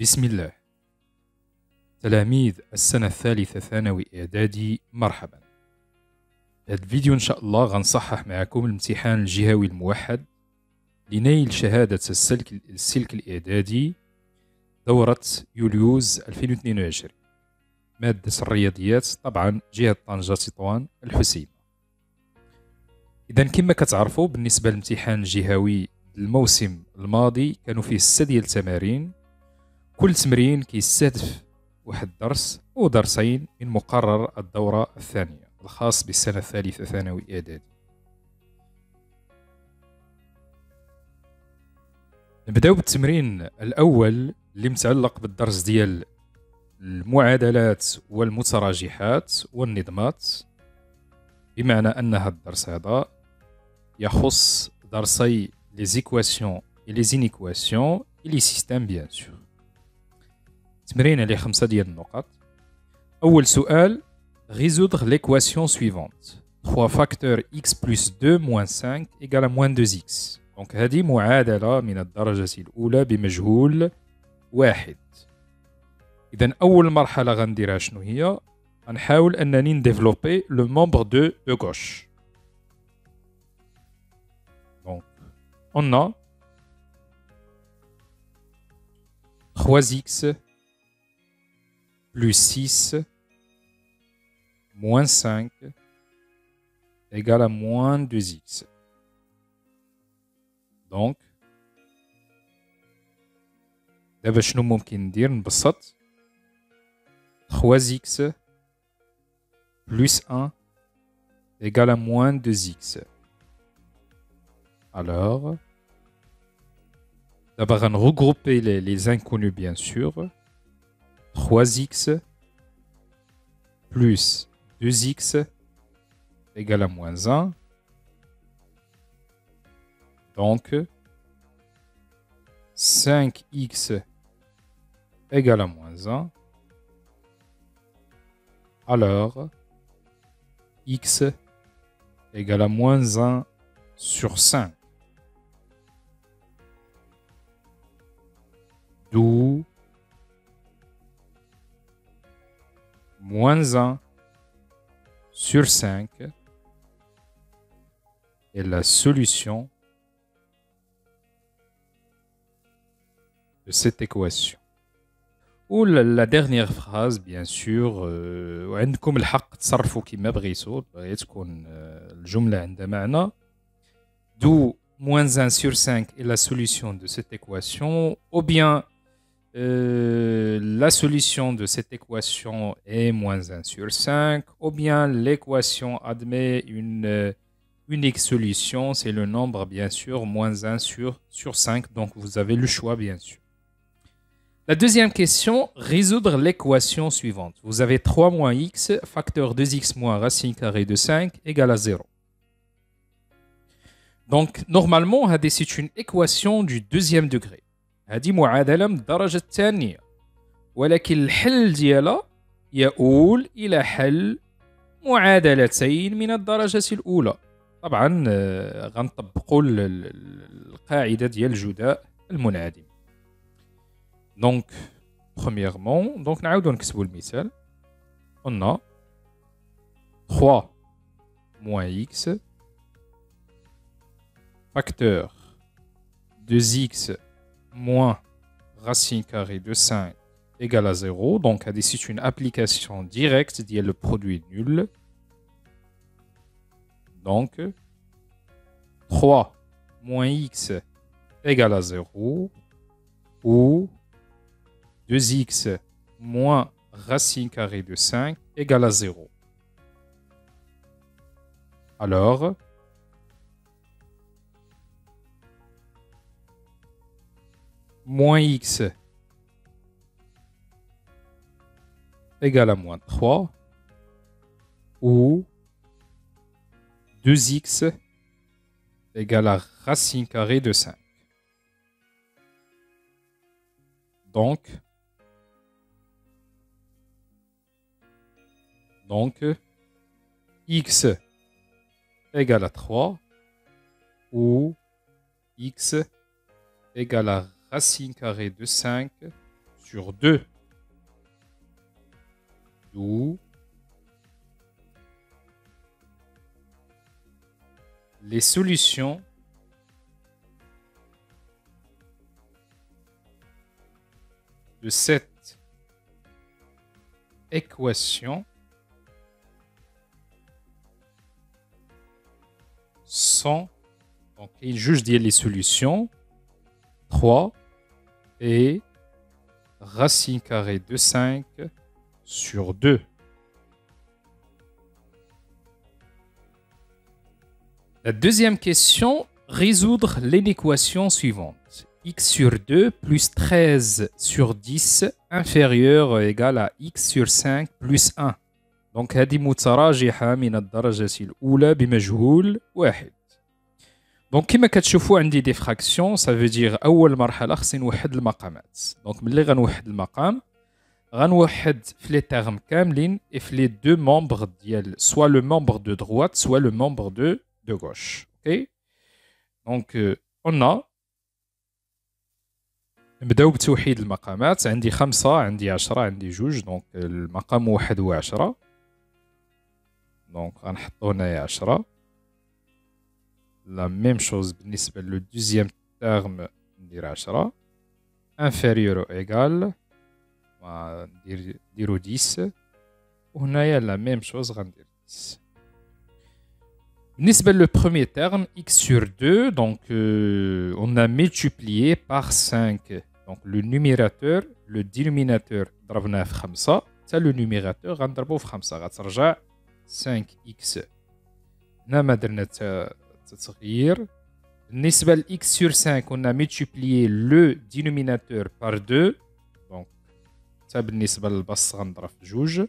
بسم الله. تلاميذ السنة الثالثة ثانوي إعدادي، مرحبا. هذا الفيديو إن شاء الله غنصحح معكم الامتحان الجهوي الموحد لنيل شهادة السلك الإعدادي دورة يوليوز 2022، مادة الرياضيات، طبعا جهة طنجة تطوان الحسيمة. إذا كما كتعرفوا بالنسبة للامتحان الجهوي الموسم الماضي كانوا فيه 6 ديال التمارين، كل تمرين كيستهدف واحد درس أو درسين من مقرر الدورة الثانية الخاص بالسنة الثالثة ثانوي إعدادي. نبداو بالتمرين الأول اللي متعلق بالدرس ديال المعادلات والمتراجحات والنظمات، بمعنى أن هذا الدرس هذا يخص درسي les équations et les inéquations et les systèmes bien sûr. تمرين عليه 5 ديال النقط. أول سؤال: résoudre l'équation suivante 3 facteurs x plus 2 moins 5 égale à moins 2x. donc هذه معادلة من الدرجة الأولى بمجهول واحد. إذن أول مرحلة غنديرها شنو هي؟ غنحاول أنني نديفلوبي لو membre de gauche. donc on a 3x plus 6 moins 5 égale à moins 2x. donc دابا شنو ممكن ندير؟ نبسط 3x plus 1 égale à moins 2x. alors d'abord on va regrouper les inconnus bien sûr. 3x plus 2x égale à moins 1. donc 5x égale à moins 1. alors x égale à moins 1 sur 5. d'où moins 1 sur 5 est la solution de cette équation. ou la dernière phrase bien sûr. وعندكم الحق تصرفوا كما بغيتوا، بغيت تكون الجملة عندها معنى. d'où moins 1 sur 5 est la solution de cette équation, ou bien la solution de cette équation est moins 1 sur 5, ou bien l'équation admet une unique solution, c'est le nombre bien sûr moins 1 sur 5. donc vous avez le choix bien sûr. La deuxième question: résoudre l'équation suivante. vous avez 3 moins x facteur 2x moins racine carrée de 5 égale à 0. donc normalement c'est une équation du deuxième degré. هذه معادلة من الدرجة الثانية، ولكن الحل ديالها يؤول إلى حل معادلتين من الدرجة الأولى. طبعا غنطبقوا القاعدة ديال الجداء المنعدم. donc premièrement donc نعاودو نكتبوا المثال. on a 3 moins x facteur 2x moins racine carrée de 5 égale à 0. donc c'est une application directe ديال le produit nul. donc 3 moins x égale à 0 ou 2x moins racine carrée de 5 égale à 0. alors moins x égale à moins 3 ou 2x égale à racine carrée de 5. donc x égale à 3 ou x égale à racine carrée de 5 sur 2. D'où les solutions de cette équation sont, donc il juge dire les solutions 3 et racine carrée de 5 sur 2. La deuxième question, résoudre l'équation suivante. X sur 2 plus 13 sur 10 inférieur ou égal à X sur 5 plus 1. Donc, هذه متراجحة من الدرجة الأولى بمجهول واحد. دونك كما كتشوفوا عندي دي فراكسيون، ça veut dire أول مرحلة خصني نوحد المقامات. دونك ملي غنوحد المقام غنوحد في لي تيرم كاملين et في لي دو ممبر ديال soit le membre de droite soit le membre de gauche. OK. Donc on a نبداو بتوحيد المقامات. عندي 5 عندي 10 عندي 2. دونك المقام 1 و 10. دونك غنحطو هنايا 10. La même chose بالنسبة لو دوزيام تيرم ندير 10 inférieur ou égal نديرو 10 وهنايا la même chose غندير 10. بالنسبة لو premier terme x sur 2 donc on a multiplié par 5 donc le numérateur le dénominateur ضربناه في 5 حتى le numérateur غنضربو في 5 غترجع 5x. هنا ما درنا تغيير. بالنسبة ل x sur 5 on a multiplié le dénominateur par 2 donc حتى بالنسبة للبسط غنضرب في 2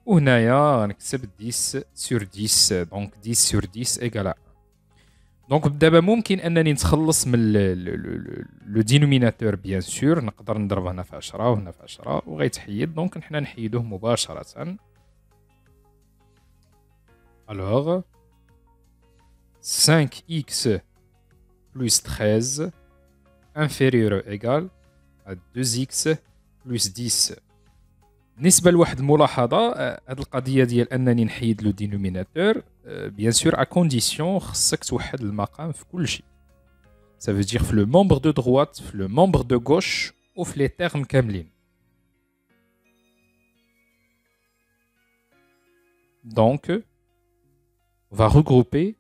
وهنايا غنكتب 10 sur 10 donc 10 sur 10 égale à 1. دونك دابا ممكن انني نتخلص من لو دينوميناتور بيان سور. نقدر نضرب هنا في 10 وهنا في 10 وغيتحيد. دونك حنا نحيدوه مباشرة. alors 5x plus 13 inférieur ou égal à 2x plus 10. بالنسبة لواحد الملاحظة، هاد القضية ديال أنني نحيد لو دينوميناتور بيان سور ا كونديسيون خصك توحد المقام في كل شيء. ça veut dire في لو membre de droite في لو membre de gauche وفي لي تيرم كاملين. donc on va regrouper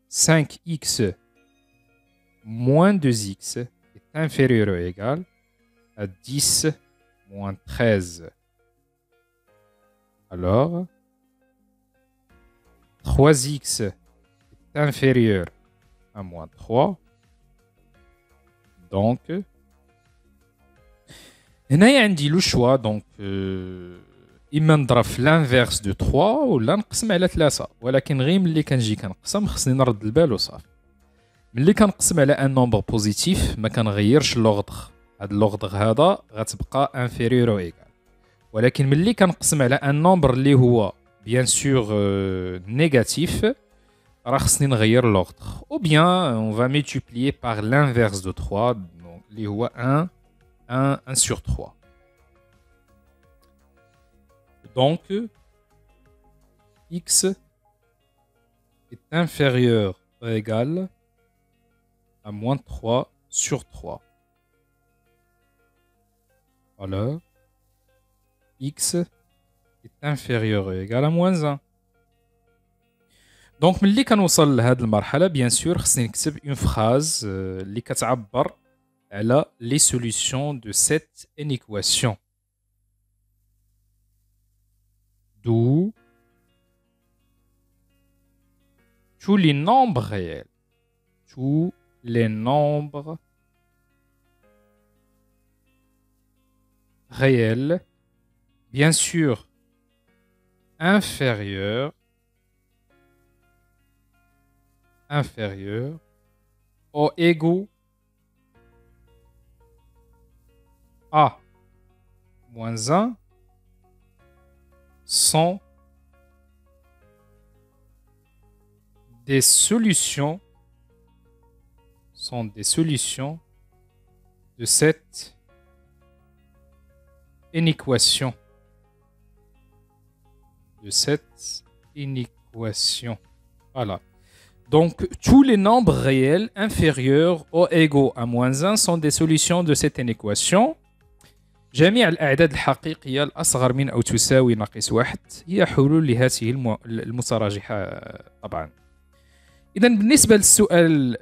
5x moins 2x est inférieur ou égal à 10 moins 13. Alors, 3x est inférieur à moins 3. Donc, هنا عندي لو شوا. دونك إما نضرب في لانفيرس دو 3 ولا نقسم على 3. ولكن غير ملي كنجي كنقسم خصني نرد البال وصافي. ملي كنقسم على ان نومبر بوزيتيف ما كنغيرش لوغدر. هاد اللوغدر هذا غتبقى انفيريور او ايغال. ولكن ملي كنقسم على ان نومبر اللي هو بيان سور نيجاتيف راه خصني نغير لوغدر. او بيان اون فا ملتيبليي بار لانفيرس دو 3 دونك اللي هو 1 sur 3. Donc x est inférieur ou égal à moins 3 sur 3. Alors, x est inférieur ou égal à moins 1. Donc, ملي كنوصل لهاد المرحلة بيان سور خصني نكتب une phrase اللي كتعبر على les solutions de cette inéquation. D'où tous les nombres réels. Tous les nombres réels, bien sûr, inférieurs ou égaux à moins 1 sont des solutions de cette inéquation. De cette inéquation. Voilà. Donc, tous les nombres réels inférieurs ou égaux à moins 1 sont des solutions de cette inéquation. جميع الأعداد الحقيقية الأصغر من أو تساوي ناقص 1 هي حلول لهذه المتراجحة طبعا. إذا بالنسبة للسؤال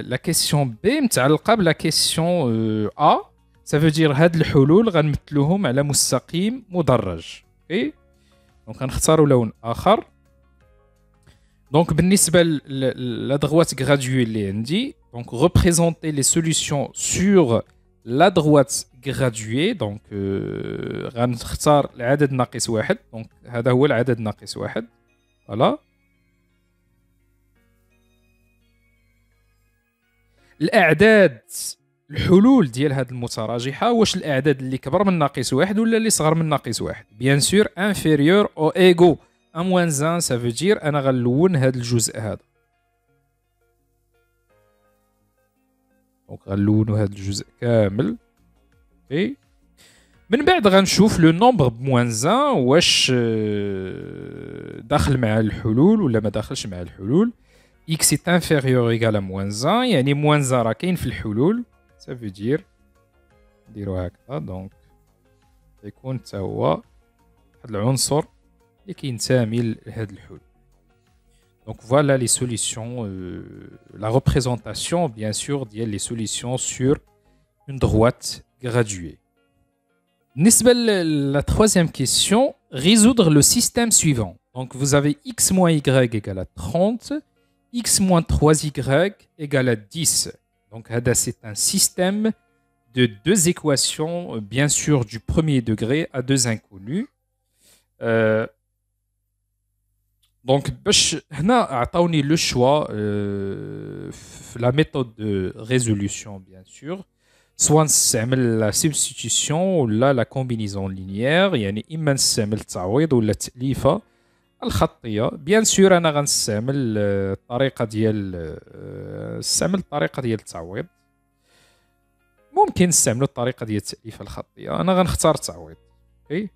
لا كيسيون بي متعلقة بلا كيسيون A، ça veut dire هاد الحلول غنمثلوهم على مستقيم مدرج. اوكي دونك غنختاروا لون آخر. Donc, بالنسبة la droite graduée اللي عندي, donc représenter les solutions sur la droite graduée, donc غنختار العدد ناقص 1, donc هذا هو العدد ناقص 1. voilà. الأعداد الحلول ديال هذه المتراجحة واش الأعداد اللي كبر من ناقص 1 ولا اللي صغر من ناقص 1. bien sûr inférieur ou égaux à moins 1, ça veut dire أنا غنلون هذا الجزء هذا. دونك غنلونو هذا الجزء كامل. اوكي من بعد غنشوف لو نومبر بموان 1 واش داخل مع الحلول ولا ما داخلش مع الحلول. x est inférieur ou égal à moins 1 يعني موان 1 راه كاين في الحلول. ça veut dire نديرو هكذا. دونك يكون حتى هو واحد العنصر اللي كينتمي لهاد الحلول. Donc voilà les solutions, la représentation bien sûr des solutions sur une droite graduée. بالنسبة la troisième question, résoudre le système suivant. Donc vous avez x moins y égale à 30, x moins 3y égale à 10. Donc c'est un système de deux équations, bien sûr du premier degré à deux inconnus. Donc, هنا عطاوني le choix la méthode de résolution bien sûr, soit نستعمل la substitution ولا la combinaison linéaire, يعني إما نستعمل التعويض ولا التأليفة الخطية. bien sûr أنا غنستعمل الطريقة ديال التعويض. ممكن نستعمل الطريقة ديال التأليفة الخطية. أنا غنختار التعويض. اوكي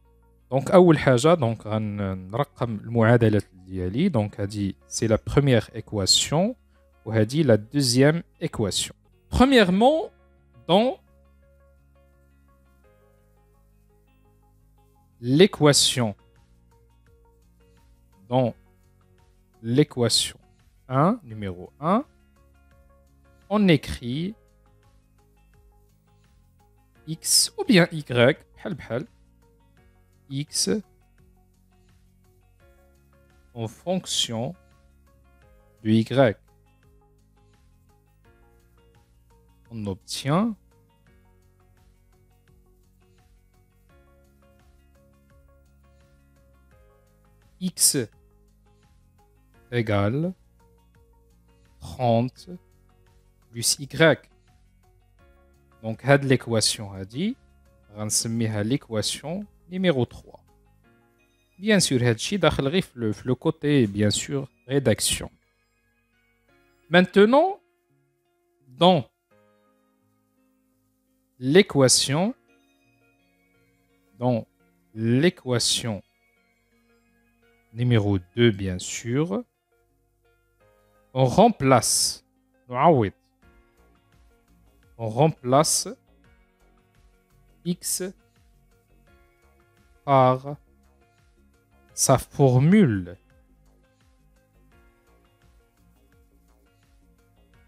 دونك أول حاجة دونك غنرقم المعادلات ديالي. دونك هادي سي لا بروميير équation وهادي لا دوزيام équation. Premièrement, dans l'équation 1, numéro 1, on écrit x ou bien y بحال بحال x en fonction de y. On obtient x égale 30 plus y. Donc, cette l'équation غنسميها l'équation numéro 3. Bien sûr, هادشي داخل غير في le côté bien sûr rédaction. Maintenant, dans l'équation numéro 2 bien sûr, on remplace x par sa formule.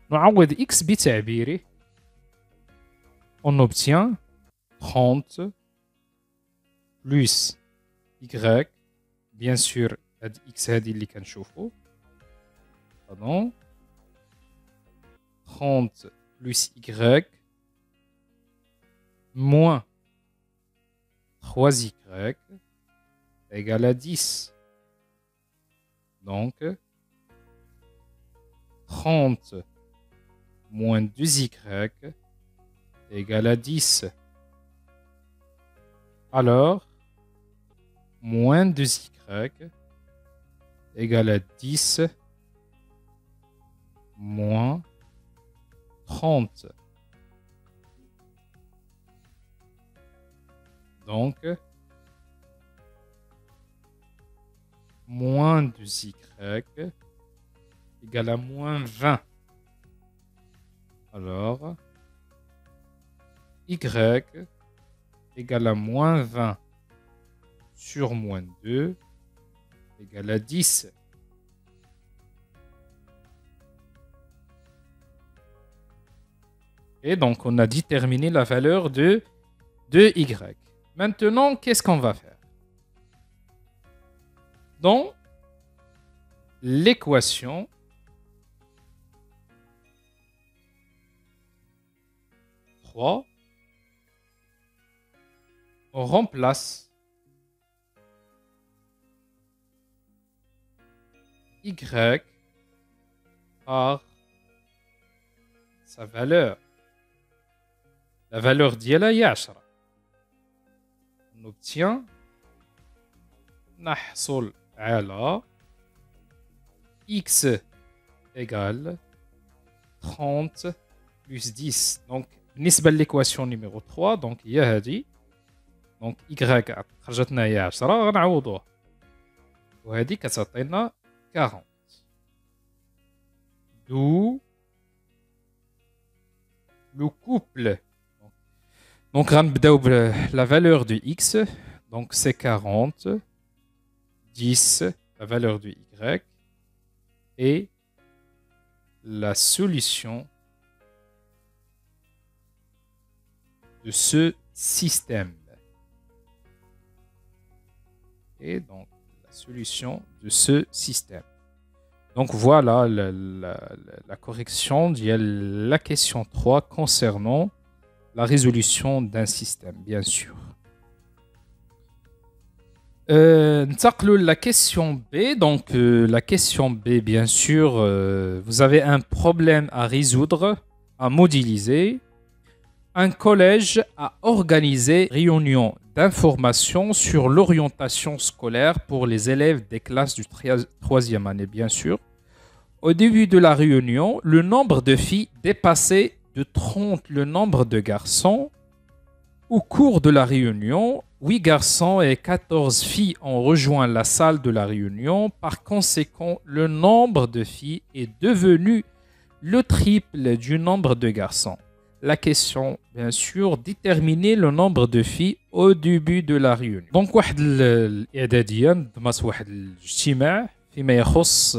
نعوض x بتعبيره. On obtient 30 plus y. Bien sûr, x هذه اللي كنشوفو. Pardon. 30 plus y moins 3y égale à 10. Donc, 30 moins 2y égale à 10. Alors, moins 2y égale à 10 moins 30. Donc, moins 2y égale à moins 20. Alors, y égale à moins 20 sur moins 2 égale à 10. Et donc, on a déterminé la valeur de y. Maintenant, qu'est-ce qu'on va faire? Dans l'équation, on remplace y par sa valeur. La valeur ديالها هي 10. On obtient نحصل على x égale 30 plus 10. Donc, بالنسبة l'équation numéro 3, donc هي هذه. Donc, y خرجت لنا هي 10 غنعوضوها. وهذه كتعطينا 40. D'où le couple. Donc, غنبداو la valeur de x. Donc, c'est 40, 10, la valeur de y, et la solution de ce système. Et donc, la solution de ce système. Donc, voilà la correction de la question 3 concernant la résolution d'un système, bien sûr. La question B. Donc, la question B, bien sûr, vous avez un problème à résoudre, à modéliser. Un collège a organisé une réunion d'information sur l'orientation scolaire pour les élèves des classes du 3e année, bien sûr. Au début de la réunion, le nombre de filles dépassait de 30 le nombre de garçons. Au cours de la réunion, 8 garçons et 14 filles ont rejoint la salle de la réunion. Par conséquent, le nombre de filles est devenu le triple du nombre de garçons. La question, bien sûr, déterminer le nombre de filles au début de la réunion. Donc, واحد الإعدادية نظمت واحد الاجتماع فيما يخص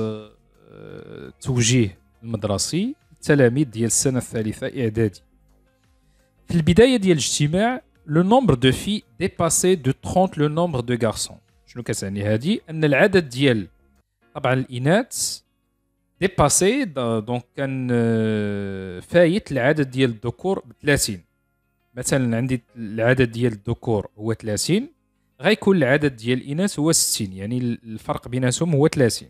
التوجيه المدرسي للتلاميذ ديال السنة الثالثة إعدادي. في البداية ديال الاجتماع le nombre de filles dépassait de 30 le nombre de garçons. شنو كتعني هذه؟ أن العدد ديال طبعا الإناث dépassé دونك كان فايت العدد ديال الذكور ب 30. مثلا عندي العدد ديال الذكور هو 30 غيكون العدد ديال الإناث هو 60 يعني الفرق بيناتهم هو 30.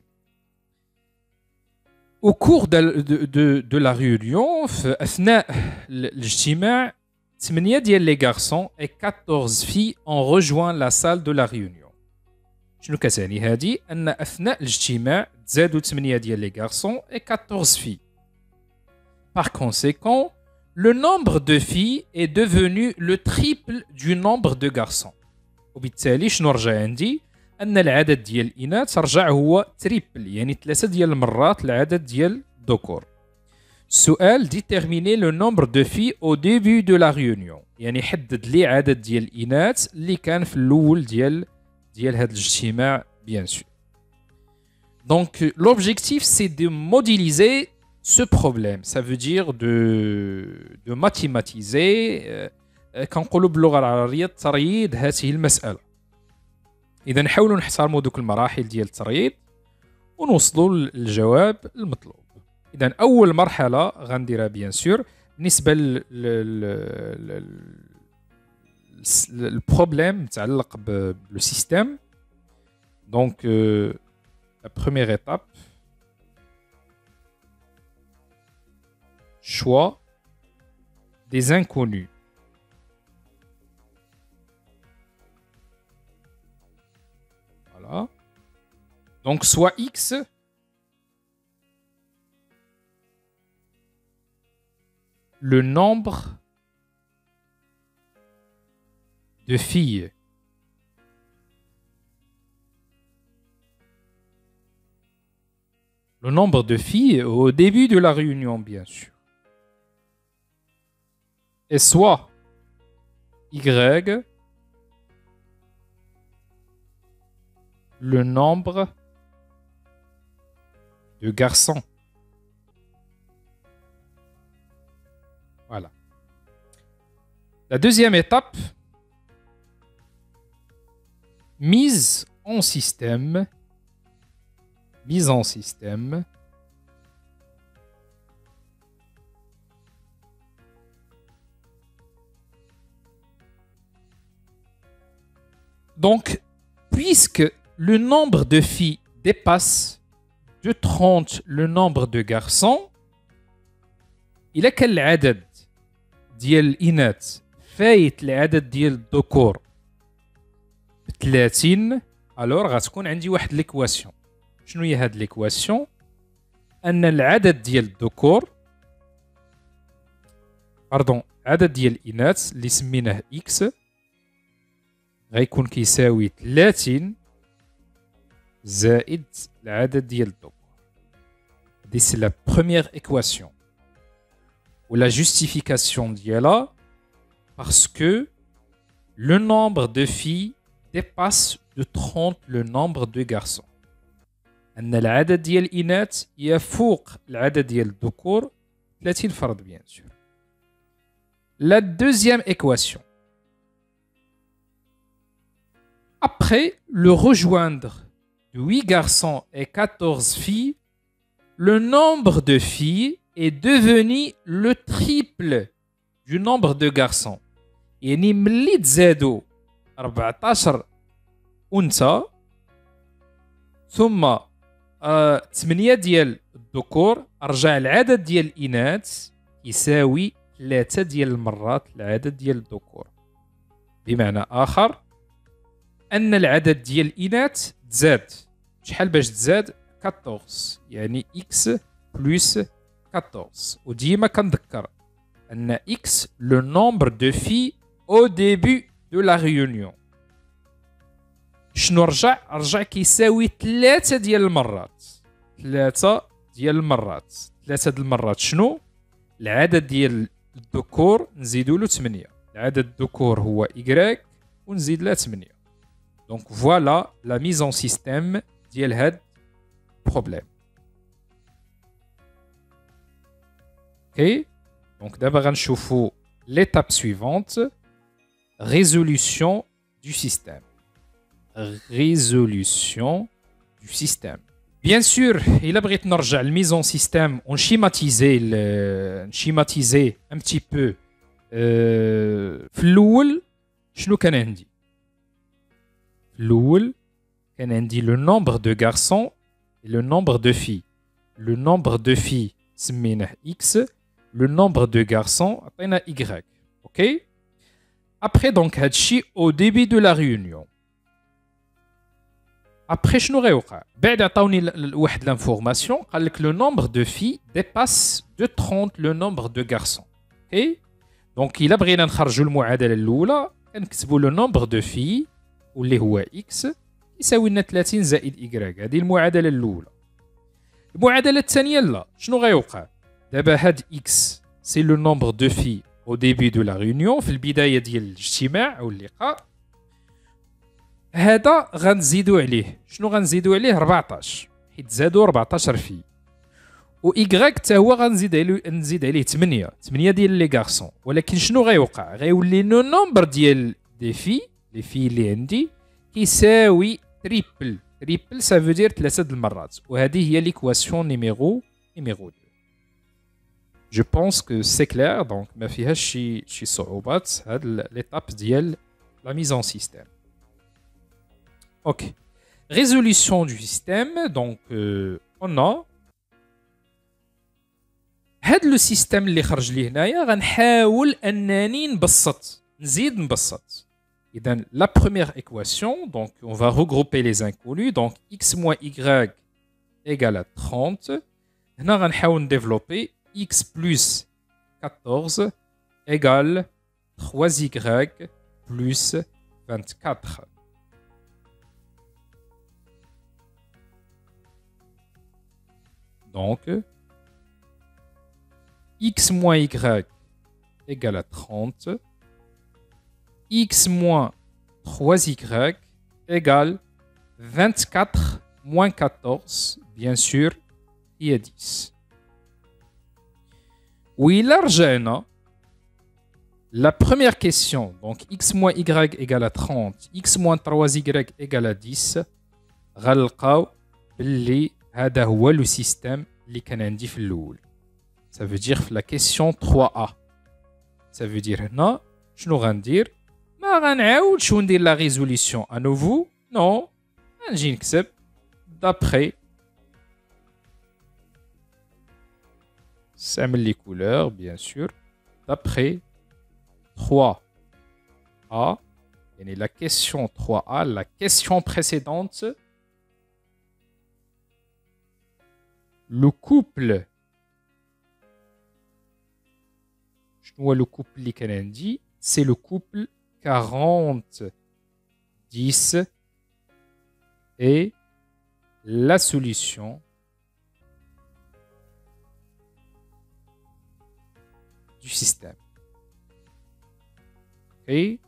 Au cours de la réunion, في أثناء الاجتماع 8 ديال les garçons et 14 filles ont rejoint la salle de la réunion. شنو كتعني هذه؟ أن أثناء الاجتماع تزادوا 8 ديال les garçons et 14 filles. Par conséquent, le nombre de filles est devenu le triple du nombre de garçons. وبالتالي شنو رجع عندي؟ أن العدد ديال الإناث رجع هو تريبل يعني 3 ديال المرات العدد ديال الذكور. السؤال déterminer le nombre de filles au début de la réunion. يعني حدد لي عدد ديال الإناث اللي كان في الأول ديال هذا الاجتماع bien sûr. Donc l'objectif c'est de modéliser ce problème. Ça veut dire de mathématiser كنقولوا باللغة العربية ترييد هذه المسألة. إذا نحاولوا نحترموا دوك المراحل ديال الترييد ونوصلوا للجواب المطلوب. إذا أول مرحلة غنديرها بيان سور بالنسبة للبروبليم متعلق بالو سيستيم. دونك لا بروميير étape choix des inconnus. Voilà. Donc soit x le nombre de filles le nombre de filles au début de la réunion, bien sûr, est soit Y, le nombre de garçons. Voilà. La deuxième étape, mise en système. Mise en système. Donc, puisque le nombre de filles dépasse de 30 le nombre de garçons, إلا كان العدد ديال الإناث فايت العدد ديال الذكور ب 30 الوغ غتكون عندي واحد ليكواسيون. شنو هي هاد ليكواسيون؟ أن العدد ديال الذكور عدد ديال الإناث اللي سميناه إكس غيكون كيساوي 30 زائد العدد ديال الذكور. هادي سي لا بروميير إكواسيون. Ou la justification d'Yala parce que le nombre de filles dépasse de 30 le nombre de garçons. أن العدد ديال الإناث يفوق العدد ديال الذكور 30 فرد bien sûr. La deuxième équation. Après le rejoindre de 8 garçons et 14 filles, le nombre de filles est devenu le triple du nombre de garçons. يعني ملي تزادوا 14 أنثى ثم 8 ديال الذكور رجع العدد ديال الإناث يساوي 3 ديال المرات العدد ديال الذكور. بمعنى آخر أن العدد ديال الإناث تزاد. شحال باش تزاد؟ 14 يعني X plus 14. وديما كنذكر أن X le nombre de filles au début de la réunion. شنو رجع كيساوي 3 ديال المرات. 3 ديال المرات. 3 ديال المرات شنو؟ العدد ديال الذكور نزيدو له 8. العدد الذكور هو Y ونزيد له 8. Donc voilà la mise en système ديال هاد problème. Ok, donc d'abord غنشوفوا l'étape suivante, résolution du système. Résolution du système. Bien sûr, il a بغيت نرجع mise en système, on schématiser un petit peu. في الأول شنو كان عندي؟ في الأول كان عندي le nombre de garçons et le nombre de filles. Le nombre de filles سميناه X. Le nombre de garçons عطينا Y. OK? Après donc هادشي au début de la réunion. Après شنو غيوقع؟ بعد عطاوني واحد l'information قال لك le nombre de filles dépasse de 30 le nombre de garçons. OK? Donc إلا بغينا نخرجوا المعادلة الأولى كنكتبوا le nombre de filles واللي هو X يساوي لنا 30 زائد Y. هذه المعادلة الأولى. المعادلة الثانية لا. شنو غيوقع؟ دابا هاد X سي لو نومبر دو في او ديبي دو لا ريونيون في البداية ديال الاجتماع أو اللقاء. هذا غنزيدو عليه. شنو غنزيدو عليه؟ 14 حيت زادو 14 في. و Y حتى هو نزيد عليه 8 ديال لي غارسون. ولكن شنو غيوقع؟ غيولي لو نومبر ديال لي في اللي عندي كيساوي تريبل. تريبل سا فو دير 3 د المرات. وهذه هي ليكواسيون نيميرو 2. Je pense que c'est clair, donc ما فيهاش شي صعوبات هاد l'étape ديال la mise en système. OK. Résolution du système, donc on a هاد لو سيستيم اللي خرج لي هنايا غنحاول انني نزيد نبسط. إذن la première équation, donc on va regrouper les inconnus, donc x moins y égale à 30. هنا غنحاول نديفلوبي x plus 14 égale 3y plus 24. Donc, x moins y égale à 30. X moins 3y égale 24 moins 14, bien sûr, il y a 10. Oui, l'argent, la première question, donc x moins y égale à 30, x moins 3y égale à 10, غنلقاو باللي هذا هو le système اللي كان عندي في الأول. Ça veut dire la question 3A. Ça veut dire هنا شنو غندير؟ ما غنعاودش وندير la résolution à nouveau. Non, غنجي نكتب d'après نستعمل les couleurs bien sûr d'après 3A يعني la question 3A, la question précédente, le couple شنو هو le couple اللي كان عندي؟ c'est le couple 40 10 et la solution du système. Et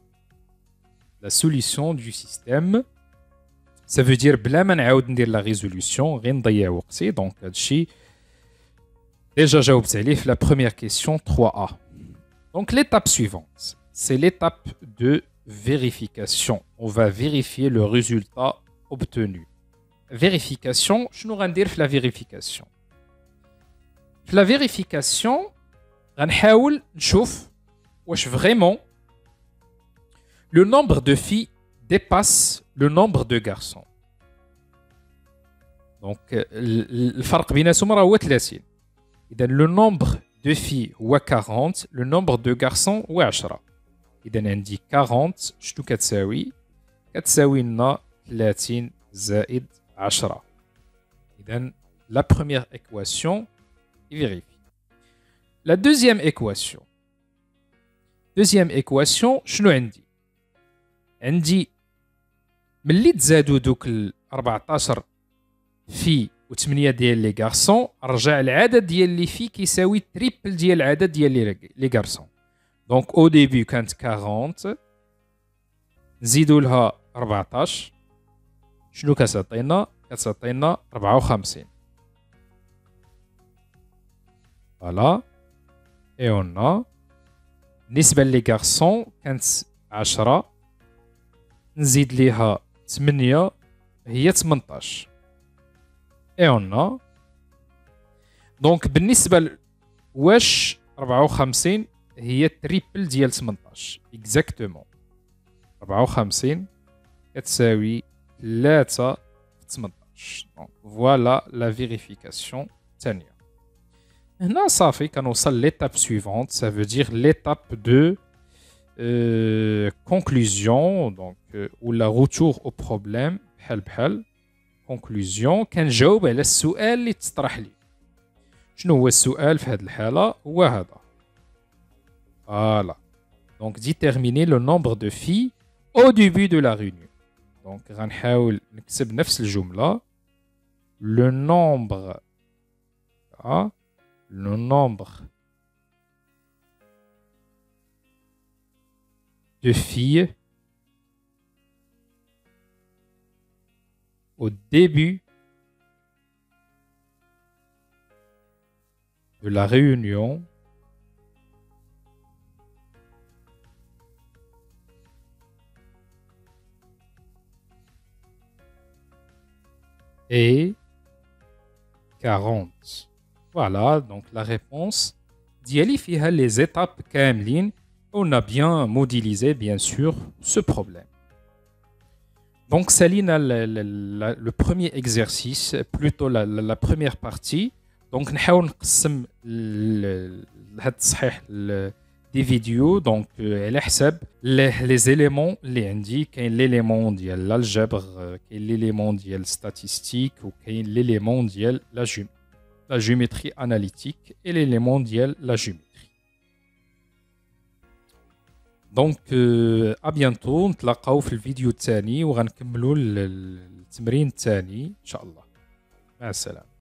la solution du système, ça veut dire بلا ما نعاود ندير la résolution غير نضيع وقتي. Donc هادشي déjà جاوبت عليه في la première question 3A. Donc l'étape suivante, c'est l'étape de vérification. On va vérifier le résultat obtenu. Vérification, شنو غندير في la vérification? في la vérification غنحاول نشوف واش vraiment le nombre de filles dépasse le nombre de garçons. Donc الفرق بيناتهم راه هو 30. إذا le nombre de filles هو 40, le nombre de garçons هو 10. إذا عندي 40 شنو كتساوي؟ كتساوي لنا 30 زائد 10. إذا la première équation vérifie. La deuxième équation. Deuxième équation شنو عندي؟ عندي ملي تزادوا دوك ال 14 في و8 ديال لي غارسون رجع العدد ديال لي في كيساوي تريبل ديال العدد ديال لي غارسون. دونك او ديبي كانت 40 نزيدوا لها 14 شنو كتعطينا؟ كتعطينا 54. فوالا اي اون بالنسبه لي غارسون كانت 10 نزيد ليها 8 هي 18. اي اون دونك بالنسبه واش 54 هي تريبل ديال 18 اكزاكتومون. 54 كتساوي 3 في 18. دونك فوالا لا فيريفيكاسيون الثانيه. هنا صافي كنوصل l'étape suivante, ça veut dire l'étape de conclusion, donc ou la retour au problème بحال conclusion. كنجاوب على السؤال اللي تطرح لي. شنو هو السؤال في هذه الحالة؟ هو هذا. Voilà. Donc déterminer le nombre de filles au début de la réunion. Donc غنحاول نكتب نفس الجملة. Le nombre le nombre de filles au début de la réunion est 40. Voilà, donc la réponse d'Yali fiha les étapes كاملين. On a bien modélisé, bien sûr, ce problème. Donc, Saline, le premier exercice, plutôt la première partie. Donc, نحاول نقسم هاد التصحيح des vidéos. Donc, على حساب les éléments اللي عندي. كاين l'élément ديال l'algèbre, كاين l'élément ديال statistique وكاين l'élément ديال la géométrie analytique et l'élément ديال la géométrie. دونك ابيانتو، نتلاقاو في الفيديو الثاني وغنكملوا التمرين الثاني ان شاء الله. مع السلامه.